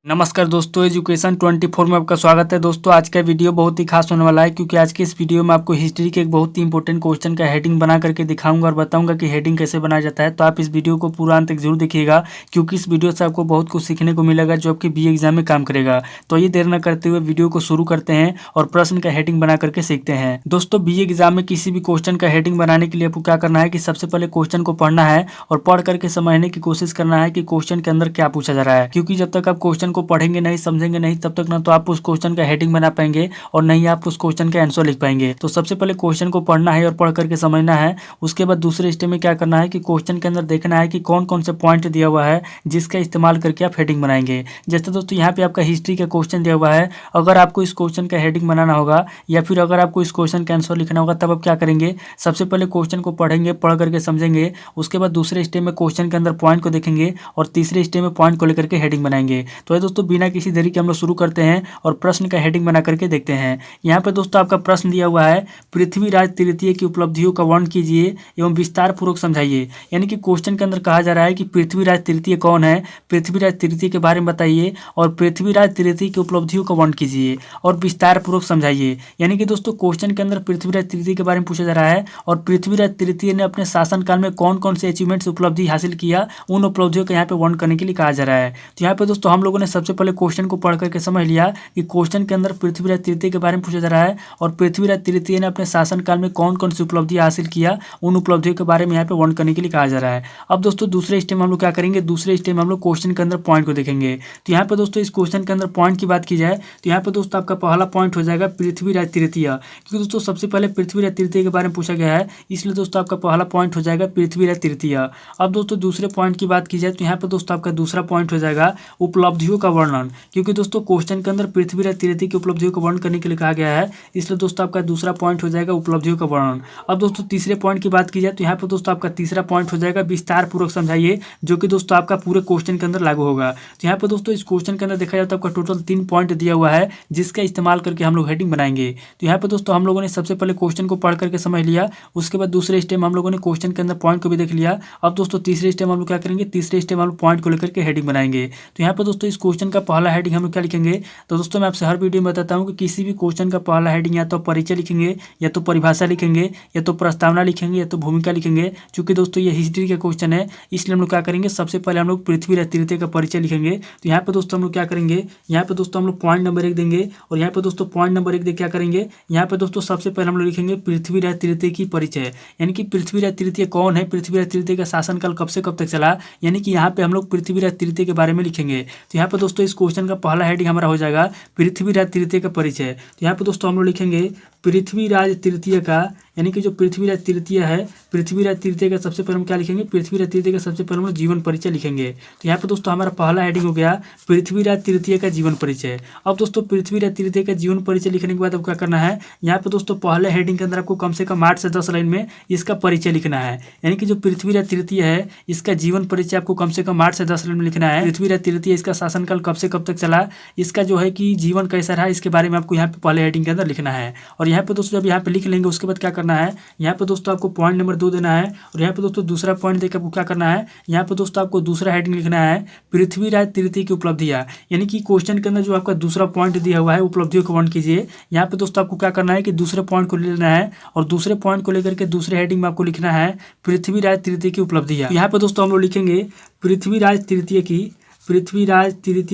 नमस्कार दोस्तों, एजुकेशन 24 में आपका स्वागत है। दोस्तों आज का वीडियो बहुत ही खास होने वाला है क्योंकि आज के इस वीडियो में आपको हिस्ट्री के एक बहुत ही इंपॉर्टेंट क्वेश्चन का हेडिंग बना करके दिखाऊंगा और बताऊंगा कि हेडिंग कैसे बनाया जाता है। तो आप इस वीडियो को पूरा अंत तक जरूर देखिएगा क्योंकि इस वीडियो से आपको बहुत कुछ सीखने को मिलेगा जो आपके BA एग्जाम में काम करेगा। तो ये देर न करते हुए वीडियो को शुरू करते हैं और प्रश्न का हेडिंग बना करके सीखते हैं। दोस्तों BA एग्जाम में किसी भी क्वेश्चन का हेडिंग बनाने के लिए आपको क्या करना है कि सबसे पहले क्वेश्चन को पढ़ना है और पढ़ करके समझने की कोशिश करना है कि क्वेश्चन के अंदर क्या पूछा जा रहा है। क्योंकि जब तक आप क्वेश्चन को पढ़ेंगे नहीं, समझेंगे नहीं, तब तक ना तो आप उस क्वेश्चन का हेडिंग बना पाएंगे और नहीं आप उस क्वेश्चन का आंसर लिख पाएंगे। तो सबसे पहले क्वेश्चन को पढ़ना है और पढ़ करके समझना है। उसके बाद दूसरे स्टेप में क्या करना है कि क्वेश्चन के अंदर देखना है कि कौन कौन से पॉइंट दिया हुआ है जिसका इस्तेमाल करके आप हेडिंग बनाएंगे। जैसे दोस्तों यहाँ पे आपका हिस्ट्री का क्वेश्चन दिया हुआ है, अगर आपको इस क्वेश्चन का हेडिंग बनाना होगा या फिर अगर आपको इस क्वेश्चन का आंसर लिखना होगा तब आप क्या करेंगे, सबसे पहले क्वेश्चन को पढ़ेंगे, पढ़ करके समझेंगे। उसके बाद दूसरे स्टेप में क्वेश्चन के अंदर पॉइंट को देखेंगे और तीसरे स्टेप में पॉइंट को लेकर के हेडिंग बनाएंगे। तो ये दोस्तों बिना किसी देरी के हम लोग शुरू करते हैं और प्रश्न का हेडिंग बना करके देखते हैं। यहाँ पे दोस्तों आपका प्रश्न दिया हुआ है, पृथ्वीराज तृतीय की उपलब्धियों का वर्णन कीजिए एवं विस्तार पूर्वक समझाइए। यानी कि क्वेश्चन के अंदर कहा जा रहा है कि पृथ्वीराज तृतीय कौन है, पृथ्वीराज तृतीय के बारे में बताइए और पृथ्वीराज तृतीय की उपलब्धियों का वर्णन कीजिए और विस्तार पूर्वक समझाइए। यानी कि दोस्तों क्वेश्चन के अंदर पृथ्वीराज तृतीय के बारे में पूछा जा रहा है और पृथ्वीराज तृतीय ने अपने शासनकाल में कौन कौन से अचीवमेंट्स उपलब्धि हासिल किया, उन उपलब्धियों का यहाँ पे वर्णन करने के लिए कहा जा रहा है। तो यहाँ पे दोस्तों हम लोगों ने सबसे पहले क्वेश्चन को पढ़ करके समझ लिया कि क्वेश्चन के अंदर पृथ्वीराज तृतीय के बारे में पूछा जा रहा है और पृथ्वीराज तृतीय ने अपने शासनकाल में कौन कौन सी उपलब्धि हासिल किया, उन उपलब्धियों के बारे में यहाँ पे वर्णन करने के लिए कहा जा रहा है। अब दोस्तों दूसरे स्टेप में हम लोग क्या करेंगे, दूसरे स्टेप में हम लोग क्वेश्चन के अंदर पॉइंट को देखेंगे। तो यहाँ पे दोस्तों इस क्वेश्चन के अंदर पॉइंट की बात की जाए तो यहाँ पे दोस्तों आपका पहला पॉइंट हो जाएगा पृथ्वीराज तृतीय, क्योंकि दोस्तों सबसे पहले पृथ्वीराज तृतीय के बारे में पूछा गया है, इसलिए दोस्तों आपका पहला पॉइंट हो जाएगा पृथ्वीराज तृतीय। अब दोस्तों दूसरे पॉइंट की बात की जाए तो यहाँ पे दोस्तों आपका दूसरा पॉइंट हो जाएगा उपलब्धियों का वर्णन, क्योंकि दोस्तों क्वेश्चन के अंदर पृथ्वीराज तृतीय की उपलब्धियों का वर्णन करने के लिए कहा गया है, इसलिए दोस्तों आपका दूसरा पॉइंट हो जाएगा उपलब्धियों का वर्णन। अब दोस्तों तीसरे पॉइंट की बात की जाए तो यहाँ पे दोस्तों आपका तीसरा पॉइंट हो जाएगा विस्तार पूर्वक समझाइए, जो कि दोस्तों आपका पूरे क्वेश्चन के अंदर लागू होगा। तो यहाँ पे दोस्तों इस क्वेश्चन के अंदर देखा जाए तो आपका टोटल 3 पॉइंट दिया हुआ है जिसका इस्तेमाल करके हम लोग हेडिंग बनाएंगे। तो यहाँ पे दोस्तों हम लोगों ने सबसे पहले क्वेश्चन को पढ़ करके समझ लिया, उसके बाद दूसरे स्टेप में हम लोगों ने क्वेश्चन के अंदर पॉइंट को भी देख लिया। अब दोस्तों तीसरे स्टेप हम लोग क्या करेंगे, तीसरे स्टेप हम लोग पॉइंट को लेकर के हेडिंग बनाएंगे। तो यहाँ पे दोस्तों इस क्वेश्चन का पहला हेडिंग हम लोग क्या लिखेंगे, तो दोस्तों मैं आपसे हर वीडियो में बताता हूँ कि किसी भी क्वेश्चन का पहला हेडिंग या तो परिचय लिखेंगे, या तो परिभाषा लिखेंगे, या तो प्रस्तावना लिखेंगे, या तो भूमिका लिखेंगे। चूंकि दोस्तों ये हिस्ट्री का क्वेश्चन है इसलिए हम लोग क्या करेंगे, सबसे पहले हम लोग पृथ्वीराज तृतीय का परिचय लिखेंगे। तो यहाँ पे दोस्तों हम लोग क्या करेंगे, यहाँ पे दोस्तों हम लोग पॉइंट नंबर 1 देंगे और यहाँ पे दोस्तों पॉइंट नंबर 1 देख क्या करेंगे, यहाँ पे दोस्तों सबसे पहले हम लोग लिखेंगे पृथ्वीराज तृतीय की परिचय, यानी कि पृथ्वीराज तृतीय कौन है, पृथ्वीराज तृतीय का शासनकाल कब से कब तक चला, यानी कि यहाँ पे हम लोग पृथ्वीराज तृतीय के बारे में लिखेंगे। तो यहाँ पे दोस्तों इस क्वेश्चन का पहला हेडिंग हमारा हो जाएगा पृथ्वीराज तृतीय का परिचय। तो यहाँ पे दोस्तों हम लोग लिखेंगे पृथ्वीराज तृतीय का, यानी कि जो पृथ्वीराज तृतीय है, पृथ्वीराज तृतीय का सबसे पहले हम क्या लिखेंगे, पृथ्वीराज तृतीय का सबसे पहले हम जीवन परिचय लिखेंगे। तो यहाँ पे दोस्तों हमारा पहला हेडिंग हो गया पृथ्वीराज तृतीय का जीवन परिचय। अब दोस्तों पृथ्वीराज तृतीय का जीवन परिचय लिखने के बाद अब क्या करना है, यहाँ पे दोस्तों पहले हेडिंग के अंदर आपको कम से कम 8 से 10 लाइन में इसका परिचय लिखना है। यानी कि जो पृथ्वीराज तृतीय है इसका जीवन परिचय आपको कम से कम 8 से 10 लाइन में लिखना है। पृथ्वीराज तृतीय इसका शासनकाल कब से कब तक चला, इसका जो है कि जीवन कैसा रहा, इसके बारे में आपको यहाँ पे पहले हेडिंग के अंदर लिखना है। और यहाँ पे दोस्तों जब यहाँ पे लिख लेंगे उसके बाद क्या करना है, यहाँ पे दोस्तों आपको पॉइंट नंबर 2 देना है और यहाँ पे दोस्तों दूसरा पॉइंट देकर आपको क्या करना है, यहाँ पे दोस्तों आपको दूसरा हेडिंग लिखना है पृथ्वीराज तृतीय की उपलब्धियां। यानी कि क्वेश्चन के अंदर जो आपका दूसरा पॉइंट दिया हुआ है उपलब्धियों को वर्णन कीजिए, यहाँ पे दोस्तों आपको क्या करना है कि दूसरे पॉइंट को लेना है और दूसरे पॉइंट को लेकर के दूसरे हेडिंग में आपको लिखना है पृथ्वीराज तृतीय की उपलब्धियां। यहाँ पे दोस्तों हम लोग लिखेंगे पृथ्वीराज तृतीय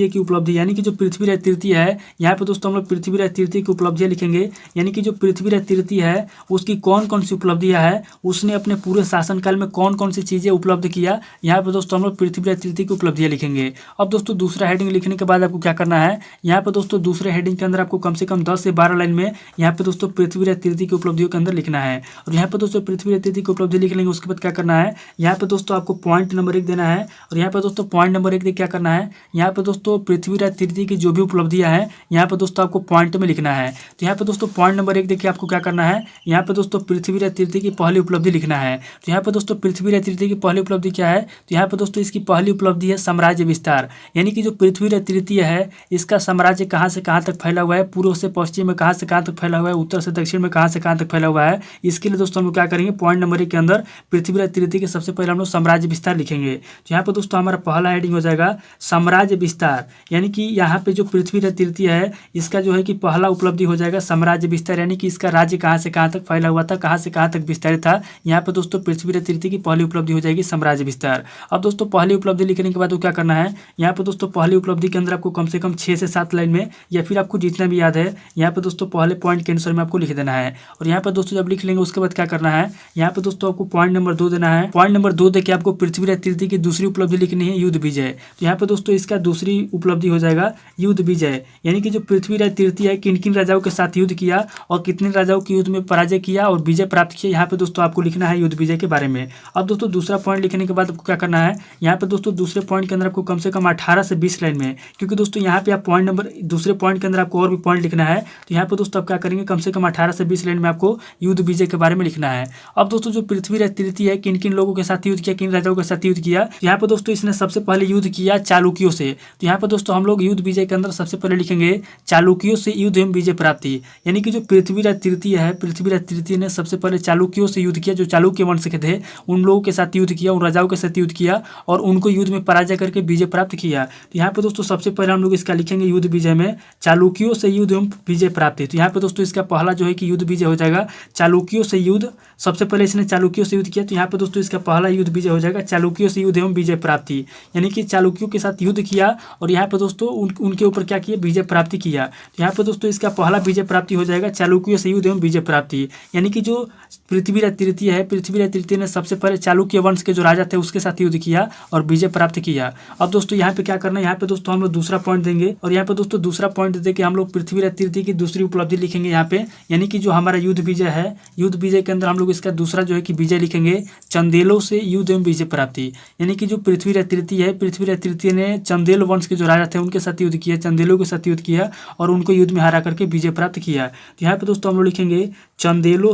की उपलब्धि, यानी कि जो पृथ्वीराज तृतीय है, यहाँ पे दोस्तों हम लोग पृथ्वीराज तृतीय की उपलब्धियां लिखेंगे। यानी कि जो पृथ्वीराज तृतीय है उसकी कौन कौन सी उपलब्धियां है, उसने अपने पूरे शासनकाल में कौन कौन सी चीज़ें उपलब्ध किया, यहाँ पे दोस्तों हम लोग पृथ्वीराज तृतीय की उपलब्धियां लिखेंगे। अब दोस्तों दूसरा हेडिंग लिखने के बाद आपको क्या करना है, यहाँ पे दोस्तों दूसरे हेडिंग के अंदर आपको कम से कम 10 से 12 लाइन में यहाँ पे दोस्तों पृथ्वीराज तृतीय की उपलब्धियों के अंदर लिखना है। और यहाँ पे दोस्तों पृथ्वीराज तृतीय की उपलब्धि लिख लेंगे, उसके बाद क्या करना है, यहाँ पे दोस्तों आपको पॉइंट नंबर 1 देना है और यहाँ पे दोस्तों पॉइंट नंबर 1 देख क्या करना है, यहाँ पे दोस्तों पृथ्वीराज तृतीय की जो भी उपलब्धियां हैं यहाँ पे दोस्तों आपको पॉइंट में लिखना है। तो यहाँ पे दोस्तों पॉइंट नंबर 1 देखिए आपको क्या करना है, यहाँ पे दोस्तों पृथ्वीराज तृतीय की पहली उपलब्धि लिखना है। तो यहाँ पे दोस्तों पृथ्वीराज तृतीय की पहली उपलब्धि क्या है, तो यहाँ पे दोस्तों इसकी पहली उपलब्धि है साम्राज्य विस्तार। यानी कि जो पृथ्वीराज तृतीय है इसका साम्राज्य कहाँ से कहाँ तक फैला हुआ है, पूर्व से पश्चिम में कहाँ से कहाँ तक फैला हुआ है, उत्तर से दक्षिण में कहाँ से कहाँ तक फैला हुआ है। इसके लिए दोस्तों हम लोग क्या करेंगे, पॉइंट नंबर 1 के अंदर पृथ्वीराज तृतीय के सबसे पहले हम लोग साम्राज्य विस्तार लिखेंगे। तो यहाँ पे दोस्तों हमारा पहला हेडिंग हो जाएगा साम्राज्य विस्तार, यानी कि यहाँ पे जो पृथ्वी तृतीय है इसका जो है कि पहला उपलब्धि हो जाएगा साम्राज्य विस्तार, यानी कि इसका राज्य कहाँ से कहाँ तक फैला हुआ था, कहाँ से कहाँ तक विस्तारित था। यहाँ पे दोस्तों पृथ्वी तृतीय की पहली उपलब्धि हो जाएगी साम्राज्य विस्तार। अब दोस्तों पहली उपलब्धि लिखने के बाद वो क्या करना है, यहाँ पे दोस्तों पहली उपलब्धि के अंदर आपको कम से कम 6 से 7 लाइन में या फिर आपको जितना भी याद है यहाँ पे दोस्तों पहले पॉइंट के आंसर में आपको लिख देना है। और यहाँ पे दोस्तों जब लिख लेंगे उसके बाद क्या करना है, यहाँ पे दोस्तों आपको पॉइंट नंबर 2 देना है। पॉइंट नंबर 2 देके आपको पृथ्वी तृतीय की दूसरी उपलब्धि लिखनी है युद्ध विजय। तो यहाँ पे दोस्तों इसका दूसरी उपलब्धि हो जाएगा युद्ध विजय, यानी कि जो पृथ्वी तृतीय है किन किन राजाओं के साथ युद्ध किया और कितने राजाओं के युद्ध में पराजय किया और विजय प्राप्त किया, यहाँ पे दोस्तों आपको लिखना है युद्ध विजय के बारे में। अब दोस्तों दूसरा पॉइंट लिखने के बाद आपको क्या करना है, यहाँ पे दोस्तों दूसरे पॉइंट के अंदर आपको कम से कम 18 से 20 लाइन में, क्योंकि दोस्तों यहाँ पे आप पॉइंट नंबर दूसरे पॉइंट के अंदर आपको और भी पॉइंट लिखना है, तो यहाँ पे दोस्तों आप क्या करेंगे कम से कम 18 से 20 लाइन में आपको युद्ध विजय के बारे में लिखना है। अब दोस्तों जो पृथ्वी तृतीय है किन किन लोगों के साथ युद्ध किया, किन राजाओं के साथ युद्ध किया, यहाँ पे दोस्तों इसने सबसे पहले युद्ध किया चालुक्यों से। तो यहाँ पे दोस्तों हम लोग युद्ध विजय के अंदर सबसे पहले लिखेंगे चालुक्यों से युद्ध एवं विजय प्राप्ति, यानी कि जो पृथ्वी तृतीय है पृथ्वी तृतीय ने सबसे पहले चालुक्यों से युद्ध किया, जो चालुक्य वंश के थे उन लोगों के साथ युद्ध किया, उन राजाओं के साथ युद्ध किया और उनको युद्ध में पराजय करके विजय प्राप्त किया। तो यहाँ पे दोस्तों सबसे पहले हम लोग इसका लिखेंगे युद्ध विजय में चालुक्यों से युद्ध एवं विजय प्राप्ति। तो यहाँ पे दोस्तों इसका पहला जो है कि युद्ध विजय हो जाएगा चालुक्यों से युद्ध, सबसे पहले इसने चालुक्यों से युद्ध किया, तो यहाँ पे दोस्तों इसका पहला युद्ध विजय हो जाएगा चालुक्यों से युद्ध एवं विजय प्राप्ति, यानी कि चालुक्यों के साथ युद्ध किया और यहाँ पे दोस्तों उनके ऊपर क्या किया, विजय प्राप्ति किया। तो यहाँ पे दोस्तों इसका पहला विजय प्राप्ति हो जाएगा चालुक्यों से युद्ध एवं विजय प्राप्ति, यानी कि जो पृथ्वी तृतीय है पृथ्वी तृतीय ने सबसे पहले चालुक्य वंश के जो राजा थे उसके साथ युद्ध किया और विजय प्राप्त किया। अब दोस्तों यहाँ पे क्या करना है, यहाँ पे दोस्तों हम लोग दूसरा पॉइंट देंगे और यहाँ पे दोस्तों दूसरा पॉइंट देके हम लोग पृथ्वी तृतीय की दूसरी उपलब्धि लिखेंगे यहाँ पे, यानी कि जो हमारा युद्ध विजय है युद्ध विजय के अंदर हम लोग इसका दूसरा जो है कि विजय लिखेंगे चंदेलों से युद्ध एवं विजय प्राप्ति, यानी कि जो पृथ्वी तृतीय है पृथ्वी तृतीय ने चंदेल वंश के जो राजा थे उनके साथ युद्ध किया, चंदेलों के साथ युद्ध किया और उनको युद्ध में हरा करके विजय प्राप्त किया। तो यहाँ पे दोस्तों हम लोग लिखेंगे चंदेलों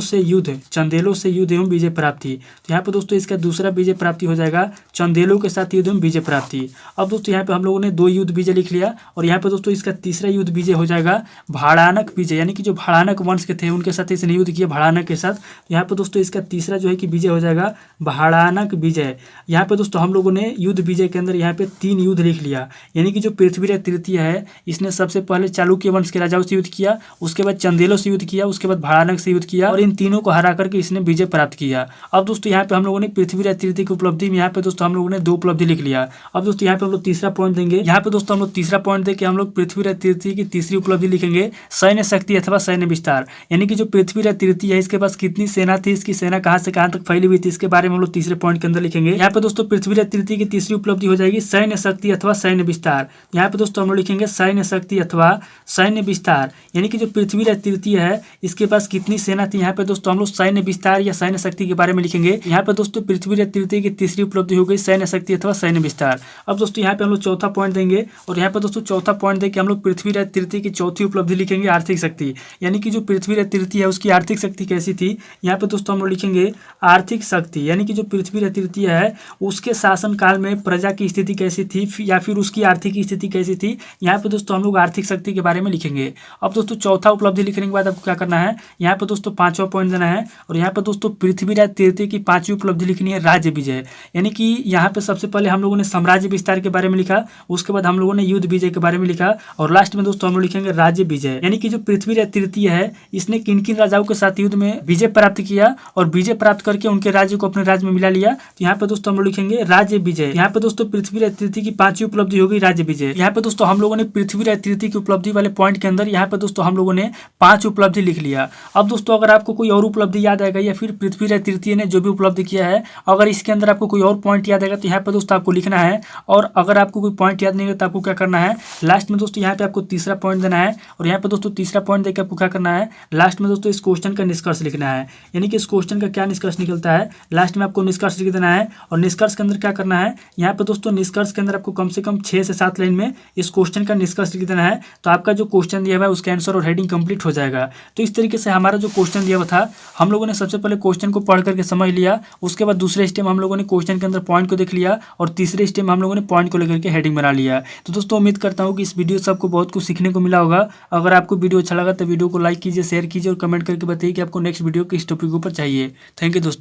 से युद्ध एवं विजय प्राप्ति। तो यहाँ पे दोस्तों इसका दूसरा विजय प्राप्ति हो जाएगा चंदेलों के साथ युद्ध एवं विजय प्राप्ति। अब दोस्तों यहाँ पे हम लोगों ने 2 युद्ध विजय लिख लिया और यहाँ पे दोस्तों इसका तीसरा युद्ध विजय हो जाएगा भाड़ानक विजय, यानी कि जो भाड़ानक वंश के थे उनके साथ इसने युद्ध किया भाड़ानक के साथ। तो यहाँ पे दोस्तों इसका तीसरा जो है कि विजय हो जाएगा भाड़ानक विजय। यहाँ पे दोस्तों हम लोगों ने युद्ध विजय के अंदर यहाँ पे 3 युद्ध लिख लिया, यानी कि जो पृथ्वी तृतीय है इसने सबसे पहले चालुक्य वंश के राजाओं से युद्ध किया, उसके बाद चंदेलों से युद्ध किया, उसके बाद भाड़ानक से युद्ध किया और इन तीनों को हरा करके इसने विजय प्राप्त किया। अब दोस्तों यहाँ पे हम लोगों ने पृथ्वी तृतीय की उपलब्धि में यहाँ पे दोस्तों हम लोगों ने 2 उपलब्धि लिख लिया। अब दोस्तों यहाँ पे हम लोग तीसरा पॉइंट देंगे, यहाँ पे दोस्तों हम लोग तीसरा पॉइंट देके हम लोग पृथ्वी तृतीय की तीसरी उपलब्धि लिखेंगे सैन्य शक्ति अथवा सैन्य विस्तार, यानी कि जो पृथ्वी तृतीय है इसके पास कितनी सेना थी, इसकी सेना कहाँ से कहाँ तक फैली हुई थी, इसके बारे में हम लोग तीसरे पॉइंट के अंदर लिखेंगे। यहाँ पे दोस्तों पृथ्वी तृतीय की तीसरी उपलब्धि हो जाएगी सैन्य शक्ति अथवा सैन्य विस्तार। यहाँ पे दोस्तों हम लोग लिखेंगे सैन्य शक्ति अथवा सैन्य विस्तार, यानी कि जो पृथ्वी तृतीय है इसके पास कितनी सेना थी, यहाँ पे दोस्तों हम लोग सैन्य विस्तार या सैन्य शक्ति के बारे में लिखेंगे। यहाँ पे दोस्तों पृथ्वी तृतीय की तीसरी उपलब्धि हो गई सैन्य शक्ति अथवा सैन्य विस्तार। अब दोस्तों यहाँ पे हम लोग चौथा पॉइंट देंगे और यहाँ पे दोस्तों चौथा पॉइंट देके हम लोग पृथ्वी तृतीय की चौथी उपलब्धि लिखेंगे आर्थिक शक्ति, यानी कि जो पृथ्वी तृतीय है उसकी आर्थिक शक्ति कैसी थी। यहाँ पे दोस्तों हम लोग लिखेंगे आर्थिक शक्ति, यानी कि जो पृथ्वी तृतीय है उसके शासन काल में प्रजा की स्थिति कैसी थी या फिर उसकी आर्थिक स्थिति कैसी थी, यहाँ पे दोस्तों हम लोग आर्थिक शक्ति के बारे में लिखेंगे। अब दोस्तों चौथा उपलब्धि लिखने के बाद आपको क्या करना है, यहाँ पे दोस्तों 5वां पॉइंट देना है और यहाँ पे दोस्तों पृथ्वी तृतीय की 5वीं उपलब्धि लिखनी है राज्य विजय, यानी कि यहाँ पे सबसे पहले हम लोगों ने साम्राज्य विस्तार के बारे में लिखा, उसके बाद हम लोगों ने युद्ध विजय के बारे में लिखा और लास्ट में दोस्तों हम लोग लिखेंगे राज्य विजय, यानी कि जो पृथ्वी तृतीय है इसने किन किन राजाओं के साथ युद्ध में विजय प्राप्त किया और विजय प्राप्त करके उनके राज्य को अपने राज्य में मिला लिया। तो यहाँ पे दोस्तों हम लोग लिखेंगे राज्य विजय। यहाँ पे दोस्तों पृथ्वी तृतीय की 5वीं उपलब्धि हो गई राज्य विजय। यहाँ पे दोस्तों हम लोगों ने पृथ्वी तृतीय की उपलब्धि वाले पॉइंट के अंदर यहाँ पे दोस्तों हम लोगों ने 5 उपलब्धि लिख लिया। अब दोस्तों अगर आपको कोई और उपलब्धि याद आएगा या फिर पृथ्वी तृतीय ने जो भी उपलब्धि किया है अगर इसके अंदर आपको कोई और पॉइंट याद आएगा तो यहाँ पे दोस्तों आपको लिखना है, और अगर आपको कोई पॉइंट याद नहीं है तो आपको क्या करना है लास्ट में दोस्तों यहाँ पे आपको तीसरा पॉइंट देना है और यहाँ पे दोस्तों तीसरा पॉइंट देकर आपको क्या करना है लास्ट में दोस्तों इस क्वेश्चन का निष्कर्ष लिखना है, यानी कि इस क्वेश्चन का क्या निष्कर्ष निकलता है लास्ट में आपको निष्कर्ष लिख देना है। और निष्कर्ष के अंदर क्या करना है, यहाँ पे दोस्तों निष्कर्ष के अंदर आपको कम से कम 6 से 7 लाइन में इस क्वेश्चन का निष्कर्ष लिख देना है, तो आपका जो क्वेश्चन दिया हुआ है उसका आंसर और हेडिंग कंप्लीट हो जाएगा। तो इस तरीके से हमारा जो क्वेश्चन दिया हुआ था हम लोगों ने सबसे पहले क्वेश्चन को पढ़ करके समझ लिया, उसके बाद दूसरे स्टेप हम लोगों ने क्वेश्चन के अंदर पॉइंट को देख लिया और तीसरे स्टेप में हम लोगों ने पॉइंट को लेकर के हेडिंग बना लिया। तो दोस्तों उम्मीद करता हूँ कि इस वीडियो से आपको बहुत कुछ सीखने को मिला होगा। अगर आपको वीडियो अच्छा लगा तो वीडियो को लाइक कीजिए, शेयर कीजिए और कमेंट करके बताइए कि आपको नेक्स्ट वीडियो किस टॉपिक के ऊपर चाहिए। थैंक यू दोस्तों।